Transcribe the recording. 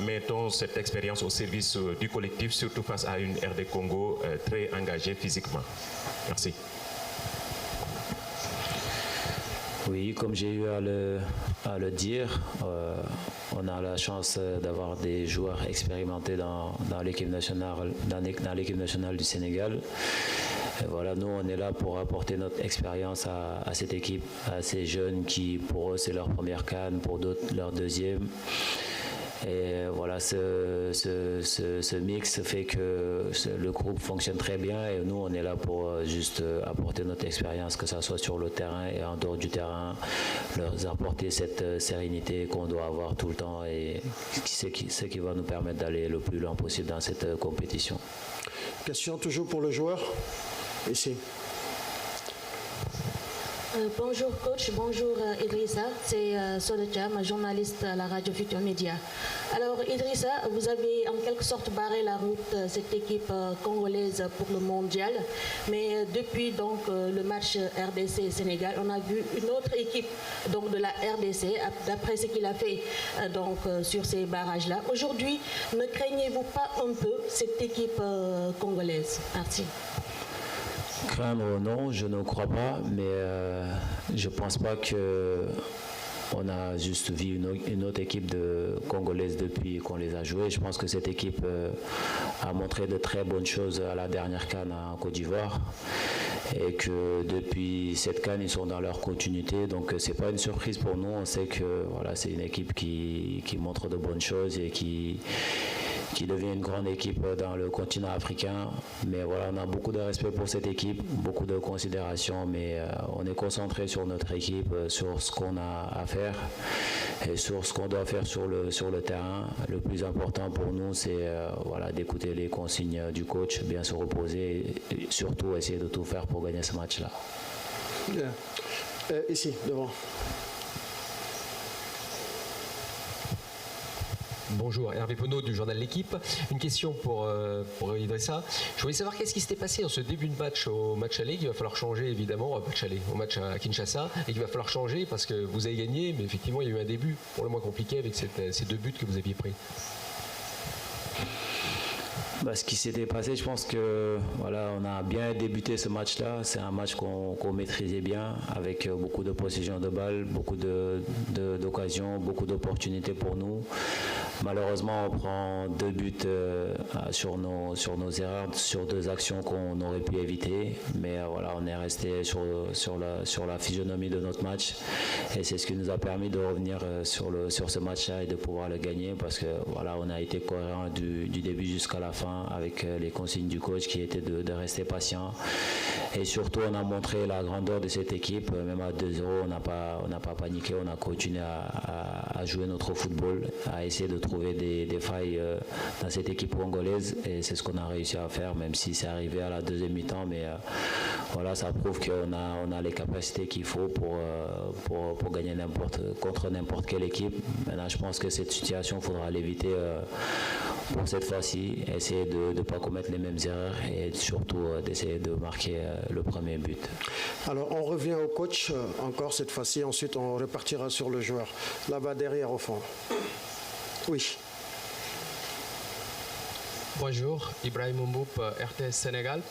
mettons cette expérience au service du collectif, surtout face à une RD Congo très engagée physiquement. Merci. Oui, comme j'ai eu à le dire, on a la chance d'avoir des joueurs expérimentés dans l'équipe nationale, dans l'équipe nationale du Sénégal. Et voilà, nous, on est là pour apporter notre expérience à cette équipe, à ces jeunes qui, pour eux, c'est leur première CAN, pour d'autres, leur deuxième. Et voilà, ce mix fait que le groupe fonctionne très bien et nous, on est là pour juste apporter notre expérience, que ce soit sur le terrain et en dehors du terrain, leur apporter cette sérénité qu'on doit avoir tout le temps et ce qui va nous permettre d'aller le plus loin possible dans cette compétition. Question toujours pour le joueur. Ici. Bonjour coach, bonjour Idrissa, c'est Solecha, journaliste à la radio Futur Média. Alors Idrissa, vous avez en quelque sorte barré la route de cette équipe congolaise pour le mondial, mais depuis donc le match RDC-Sénégal, on a vu une autre équipe donc de la RDC, d'après ce qu'il a fait donc sur ces barrages-là. Aujourd'hui, ne craignez-vous pas un peu cette équipe congolaise? Merci. Craindre, non, je ne crois pas, mais je ne pense pas qu'on a juste vu une autre équipe congolaise depuis qu'on les a joués. Je pense que cette équipe a montré de très bonnes choses à la dernière CAN en Côte d'Ivoire et que depuis cette CAN, ils sont dans leur continuité. Donc, ce n'est pas une surprise pour nous. On sait que voilà, c'est une équipe qui montre de bonnes choses et qui devient une grande équipe dans le continent africain. Mais voilà, on a beaucoup de respect pour cette équipe, beaucoup de considération, mais on est concentré sur notre équipe, sur ce qu'on a à faire et sur ce qu'on doit faire sur le terrain. Le plus important pour nous, c'est voilà, d'écouter les consignes du coach, bien se reposer et surtout essayer de tout faire pour gagner ce match-là. Ici, devant. Bonjour, Hervé Penaud du journal L'Équipe. Une question pour Idrissa. Je voulais savoir qu'est-ce qui s'était passé en ce début de match au match aller. Il va falloir changer évidemment, au match à Kinshasa, et qu'il va falloir changer parce que vous avez gagné, mais effectivement il y a eu un début pour le moins compliqué avec ces deux buts que vous aviez pris. Ce qui s'était passé, je pense que voilà, on a bien débuté ce match-là. C'est un match qu'on maîtrisait bien, avec beaucoup de possession de balles, beaucoup d'occasions, beaucoup d'opportunités pour nous. Malheureusement, on prend 2 buts sur nos erreurs, sur 2 actions qu'on aurait pu éviter. Mais voilà, on est resté sur la physionomie de notre match. Et c'est ce qui nous a permis de revenir sur ce match-là et de pouvoir le gagner parce que voilà, on a été cohérent du début jusqu'à la fin avec les consignes du coach qui étaient de rester patient. Et surtout, on a montré la grandeur de cette équipe. Même à 2-0, on n'a pas paniqué. On a continué à jouer notre football, à essayer de trouver des failles dans cette équipe congolaise. Et c'est ce qu'on a réussi à faire, même si c'est arrivé à la deuxième mi-temps. Mais voilà, ça prouve qu'on a les capacités qu'il faut pour gagner contre n'importe quelle équipe. Maintenant, je pense que cette situation, il faudra l'éviter pour cette fois-ci. Essayer de ne pas commettre les mêmes erreurs et surtout d'essayer de marquer le premier but. Alors, on revient au coach encore cette fois-ci. Ensuite, on repartira sur le joueur. Là-bas, derrière, au fond. Oui. Bonjour, Ibrahim Mboup, RTS Sénégal.